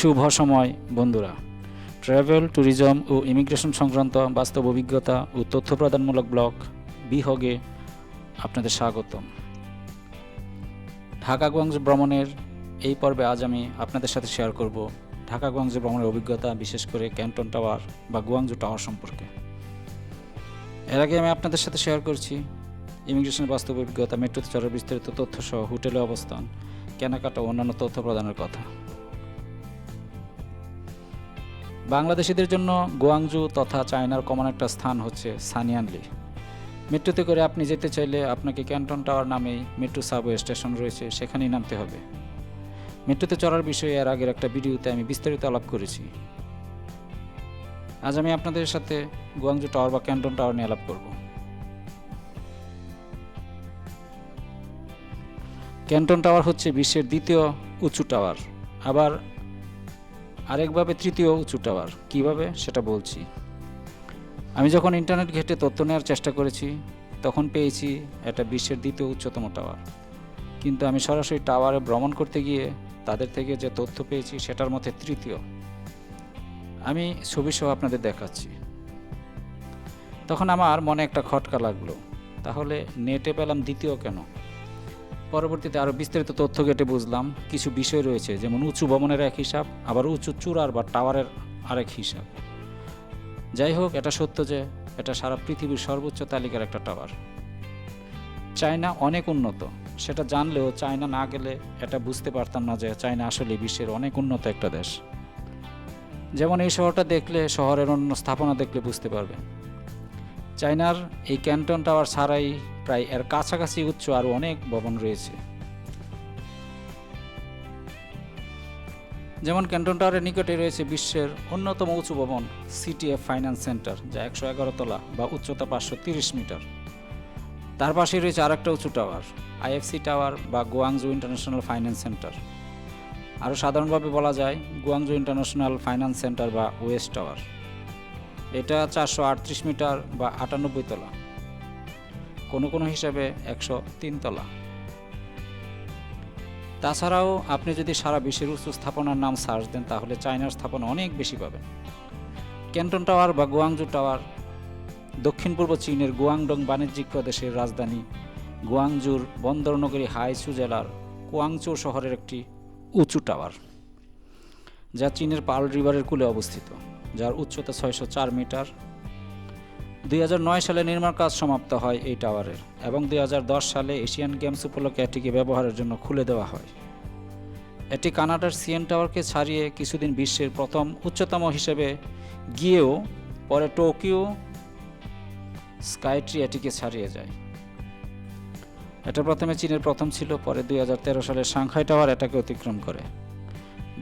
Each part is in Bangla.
শুভ সময় বন্ধুরা। ট্রাভেল, ট্যুরিজম ও ইমিগ্রেশন সংক্রান্ত বাস্তব অভিজ্ঞতা ও তথ্য প্রদানমূলক ব্লগ বিহগে আপনাদের স্বাগতম। ঢাকা গুয়াংজু ভ্রমণের এই পর্বে আজ আমি আপনাদের সাথে শেয়ার করব ঢাকা গুয়াংজু ভ্রমণের অভিজ্ঞতা, বিশেষ করে ক্যান্টন টাওয়ার বা গুয়াংজু টাওয়ার সম্পর্কে। এর আগে আমি আপনাদের সাথে শেয়ার করছি ইমিগ্রেশনের বাস্তব অভিজ্ঞতা, মেট্রোতে চড়ার বিস্তারিত তথ্য সহ হোটেলে অবস্থান, কেনাকাটা ও অন্যান্য তথ্য প্রদানের কথা। বাংলাদেশিদের জন্য গুয়াংজু তথা চায়নার কমন একটা স্থান হচ্ছে সানিয়ানলি। মেট্রোতে করে আপনি যেতে চাইলে আপনাকে ক্যান্টন টাওয়ার নামেই মেট্রো সাবওয়ে স্টেশন রয়েছে, সেখানেই নামতে হবে। মেট্রোতে চড়ার বিষয়ে এর আগের একটা ভিডিওতে আমি বিস্তারিত আলাপ করেছি। আজ আমি আপনাদের সাথে গুয়াংজু টাওয়ার বা ক্যান্টন টাওয়ার নিয়ে আলাপ করব। ক্যান্টন টাওয়ার হচ্ছে বিশ্বের দ্বিতীয় উঁচু টাওয়ার, আবার আরেকভাবে তৃতীয় উঁচু টাওয়ার। কিভাবে সেটা বলছি। আমি যখন ইন্টারনেট ঘেঁটে তথ্য নেওয়ার চেষ্টা করেছি তখন পেয়েছি এটা বিশ্বের দ্বিতীয় উচ্চতম টাওয়ার, কিন্তু আমি সরাসরি টাওয়ারে ভ্রমণ করতে গিয়ে তাদের থেকে যে তথ্য পেয়েছি সেটার মধ্যে তৃতীয়। আমি ছবি সহ আপনাদের দেখাচ্ছি। তখন আমার মনে একটা খটকা লাগলো, তাহলে নেটে পেলাম দ্বিতীয় কেন? পরবর্তীতে আরও বিস্তারিত তথ্য ঘেটে বুঝলাম কিছু বিষয় রয়েছে, যেমন উঁচু ভবনের এক হিসাব, আবার উঁচু চূড়ার বা টাওয়ারের আরেক হিসাব। যাই হোক, এটা সত্য যে এটা সারা পৃথিবীর সর্বোচ্চ তালিকার একটা টাওয়ার। চায়না অনেক উন্নত, সেটা জানলেও চায়না না গেলে এটা বুঝতে পারতাম না যে চায়না আসলে বিশ্বের অনেক উন্নত একটা দেশ। যেমন এই শহরটা দেখলে, শহরের অন্য স্থাপনা দেখলে বুঝতে পারবেন। চায়নার এই ক্যান্টন টাওয়ার ছাড়াই প্রায় এর কাছাকাছি উচ্চ আরও অনেক ভবন রয়েছে। যেমন ক্যান্টন টাওয়ারের নিকটে রয়েছে বিশ্বের অন্যতম উঁচু ভবন সিটিএফ ফাইন্যান্স সেন্টার, যা 111 তলা বা উচ্চতা 530 মিটার। তার পাশে রয়েছে আরেকটা উঁচু টাওয়ার, আইএফসি টাওয়ার বা গুয়াংজু ইন্টারন্যাশনাল ফাইন্যান্স সেন্টার। আরও সাধারণভাবে বলা যায় গুয়াংজু ইন্টারন্যাশনাল ফাইন্যান্স সেন্টার বা ওয়েস্ট টাওয়ার। এটা 438 মিটার বা 98 তলা, কোনো কোনো হিসাবে 103 তলা। তাছাড়াও আপনি যদি সারা বিশ্বের উচ্চ স্থাপনার নাম সার্চ দেন তাহলে চায়নার স্থাপনা অনেক বেশি পাবেন। ক্যান্টন টাওয়ার বা গুয়াংজু টাওয়ার দক্ষিণ পূর্ব চীনের গুয়াংডং বাণিজ্যিক প্রদেশের রাজধানী গুয়াংজুর বন্দরনগরী হাইচু জেলার কুয়াংচৌ শহরের একটি উঁচু টাওয়ার, যা চীনের পার্ল রিভারের কূলে অবস্থিত, যার উচ্চতা 604 মিটার। 2009 সালে নির্মাণ কাজ সমাপ্ত হয় এই টাওয়ারের, এবং 2010 সালে এশিয়ান গেমস উপলক্ষে এটিকে ব্যবহারের জন্য খুলে দেওয়া হয়। এটি কানাডার সিএন টাওয়ারকে ছাড়িয়ে কিছুদিন বিশ্বের প্রথম উচ্চতম হিসেবে গিয়েও পরে টোকিও স্কাইট্রি এটিকে ছাড়িয়ে যায়। এটা প্রথমে চীনের প্রথম ছিল, পরে 2013 সালে সাংহাই টাওয়ার এটাকে অতিক্রম করে।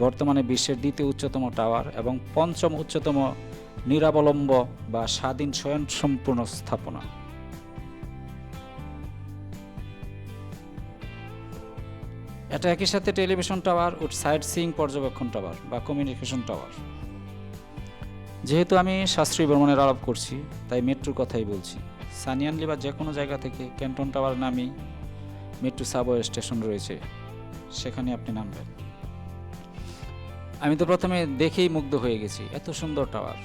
বর্তমানে বিশ্বের দ্বিতীয় উচ্চতম টাওয়ার এবং পঞ্চম উচ্চতম নিরাবলম্ব বা স্বাধীন স্বয়ংসম্পূর্ণ স্থাপনা। এটা একই সাথে টেলিভিশন টাওয়ার ও সাইট সিইং পর্যবেক্ষণ টাওয়ার বা কমিউনিকেশন টাওয়ার। যেহেতু আমি শাস্ত্রীয় ভ্রমণের আলাপ করছি, তাই মেট্রোর কথাই বলছি। সানিয়ানলি বা যে কোনো জায়গা থেকে ক্যান্টন টাওয়ার নামেই মেট্রো সাবওয়ে স্টেশন রয়েছে, সেখানে আপনি নামবেন। আমি তো প্রথমে দেখেই মুগ্ধ হয়ে গেছি, এত সুন্দর টাওয়ার।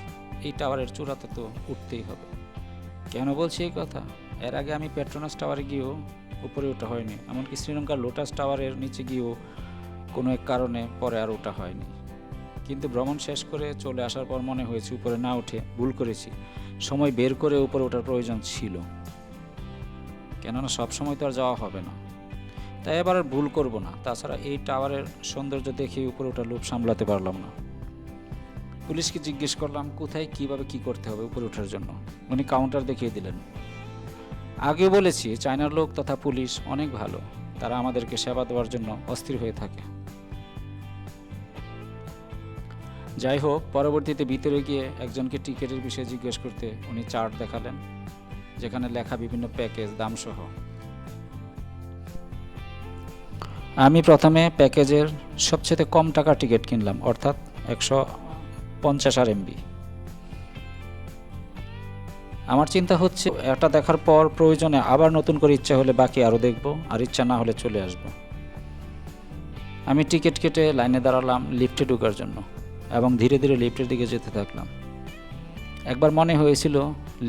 এই টাওয়ারের চূড়াতে তো উঠতেই হবে। কেন বলছি এই কথা? এর আগে আমি পেট্রোনাস টাওয়ারে গিয়েও উপরে ওঠা হয়নি, এমনকি শ্রীলঙ্কার লোটাস টাওয়ারের নিচে গিয়েও কোনো এক কারণে পরে আর ওঠা হয়নি। কিন্তু ভ্রমণ শেষ করে চলে আসার পর মনে হয়েছে উপরে না উঠে ভুল করেছি, সময় বের করে উপরে ওঠার প্রয়োজন ছিল। কেননা সব সময় তো আর যাওয়া হবে না, তাই এবার আর ভুল করব না। তাছাড়া এই টাওয়ারের সৌন্দর্য দেখে উপরে ওঠার লোভ সামলাতে পারলাম না। পুলিশকে জিজ্ঞেস করলাম কোথায় কিভাবে কি করতে হবে উপরে ওঠার জন্য। উনি কাউন্টার দেখিয়ে দিলেন। আগেও বলেছি, চায়নার লোক তথা পুলিশ অনেক ভালো, তারা আমাদেরকে সেবা দেওয়ার জন্য অস্থির হয়ে থাকে। যাই হোক, পরবর্তীতে ভিতরে গিয়ে একজনকে টিকিটের বিষয়ে জিজ্ঞেস করতে উনি চার্ট দেখালেন, যেখানে লেখা বিভিন্ন প্যাকেজ দাম সহ। আমি প্রথমে প্যাকেজের সবচেয়ে কম টাকার টিকিট কিনলাম, অর্থাৎ 150 RMB। আমার চিন্তা হচ্ছে এটা দেখার পর প্রয়োজনে আবার নতুন করে ইচ্ছা হলে বাকি আরও দেখব, আর ইচ্ছা না হলে চলে আসব। আমি টিকিট কেটে লাইনে দাঁড়ালাম লিফটে ঢোকার জন্য এবং ধীরে ধীরে লিফটের দিকে যেতে থাকলাম। একবার মনে হয়েছিল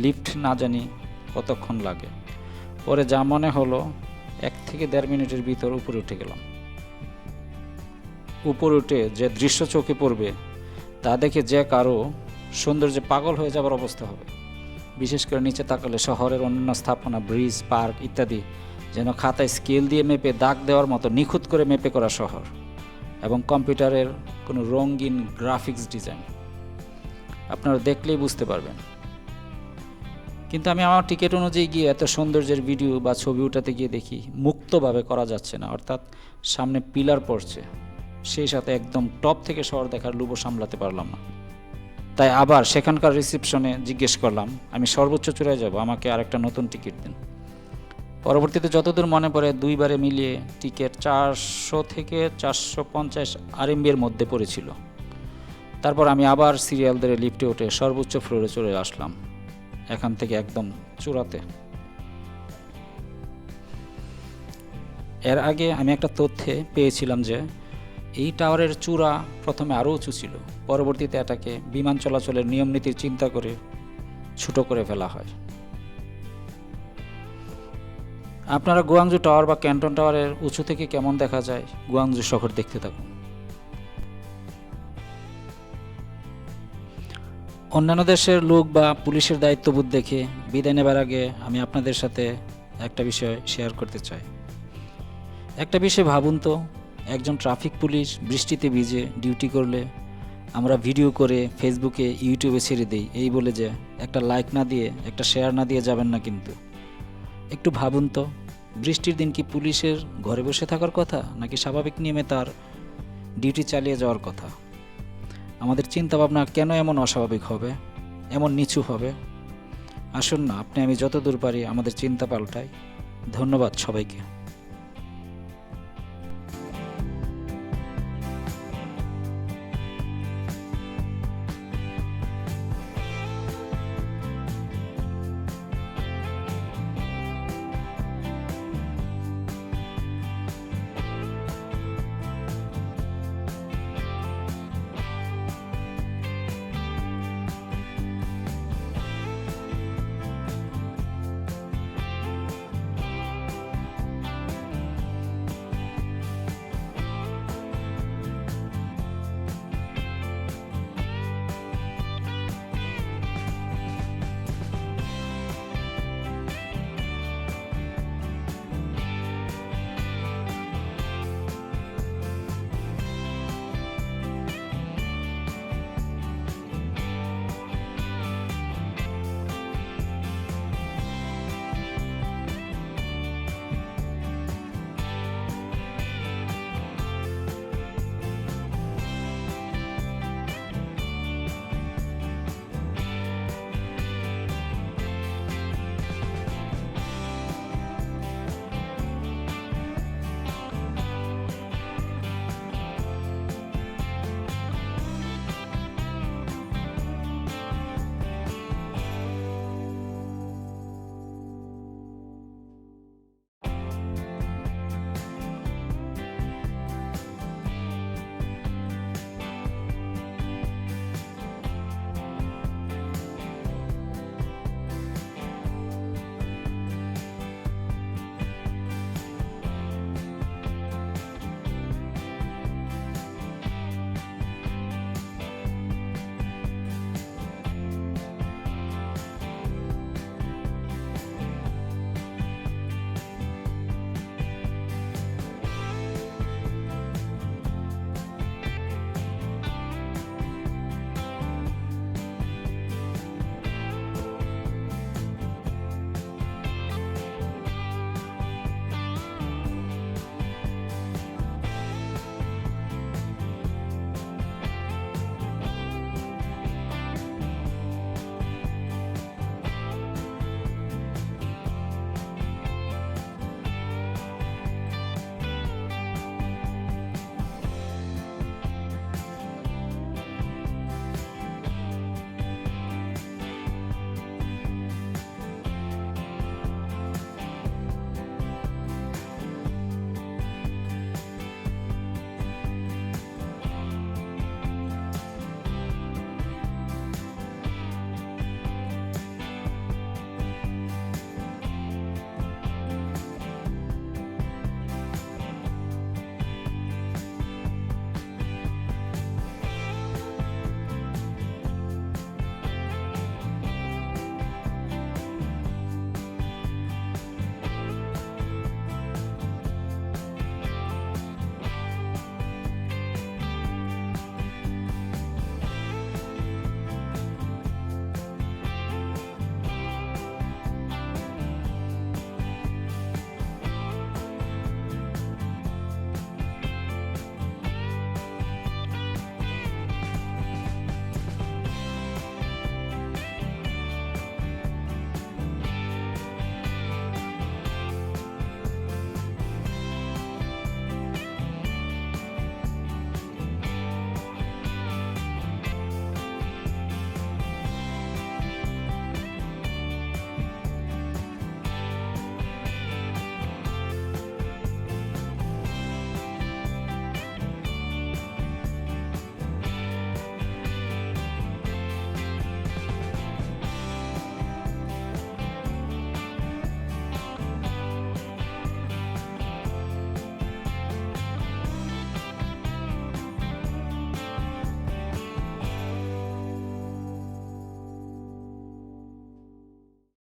লিফট না জানি কতক্ষণ লাগে, পরে যা মনে হলো 1 থেকে 1.5 মিনিটের ভিতর উপরে উঠে গেলাম। উপরে উঠে যে দৃশ্য চোখে পড়বে তা দেখে যে কারো সৌন্দর্যে পাগল হয়ে যাবার অবস্থা হবে। বিশেষ করে নিচে তাকালে শহরের অন্যান্য স্থাপনা, ব্রিজ, পার্ক ইত্যাদি যেন খাতায় স্কেল দিয়ে মেপে দাগ দেওয়ার মতো নিখুঁত করে মেপে করা শহর, এবং কম্পিউটারের কোনো রঙিন গ্রাফিক্স ডিজাইন আপনারা দেখলেই বুঝতে পারবেন। কিন্তু আমি আমার টিকিট অনুযায়ী গিয়ে এত সৌন্দর্যের ভিডিও বা ছবি উঠাতে গিয়ে দেখি মুক্তভাবে করা যাচ্ছে না, অর্থাৎ সামনে পিলার পড়ছে, সেই সাথে একদম টপ থেকে শহর দেখার লোভও সামলাতে পারলাম না। তাই আবার সেখানকার রিসেপশনে জিজ্ঞেস করলাম, আমি সর্বোচ্চ চূড়ায় যাব, আমাকে আরেকটা নতুন টিকিট দিন। পরবর্তীতে যতদূর মনে পড়ে 2 বারে মিলিয়ে টিকিট 400 থেকে 450 RMB-এর মধ্যে পড়েছিল। তারপর আমি আবার সিরিয়াল ধরে লিফটে উঠে সর্বোচ্চ ফ্লোরে চলে আসলাম, এখান থেকে একদম চূড়াতে। এর আগে আমি একটা তথ্যে পেয়েছিলাম যে এই টাওয়ারের চূড়া প্রথমে আরও উঁচু ছিল, পরবর্তীতে এটাকে বিমান চলাচলের নিয়মনীতির চিন্তা করে ছোট করে ফেলা হয়। আপনারা গুয়াংজু টাওয়ার বা ক্যান্টন টাওয়ারের উঁচু থেকে কেমন দেখা যায় গুয়াংজু শহর দেখতে থাকুন। অন্যান্য দেশের লোক বা পুলিশের দায়িত্ববোধ দেখে বিদায় নেবার আগে আমি আপনাদের সাথে একটা বিষয় শেয়ার করতে চাই। একটা বিষয় ভাবুন তো, একজন ট্রাফিক পুলিশ বৃষ্টিতে ভিজে ডিউটি করলে আমরা ভিডিও করে ফেসবুকে, ইউটিউবে ছেড়ে দিই এই বলে যে একটা লাইক না দিয়ে, একটা শেয়ার না দিয়ে যাবেন না। কিন্তু একটু ভাবুন তো, বৃষ্টির দিন কি পুলিশের ঘরে বসে থাকার কথা, নাকি স্বাভাবিক নিয়মে তার ডিউটি চালিয়ে যাওয়ার কথা? আমাদের চিন্তাভাবনা কেন এমন অস্বাভাবিক হবে, এমন নিচু হবে? আসুন না, আপনি আমি যতদূর পারি আমাদের চিন্তা পাল্টাই। ধন্যবাদ সবাইকে।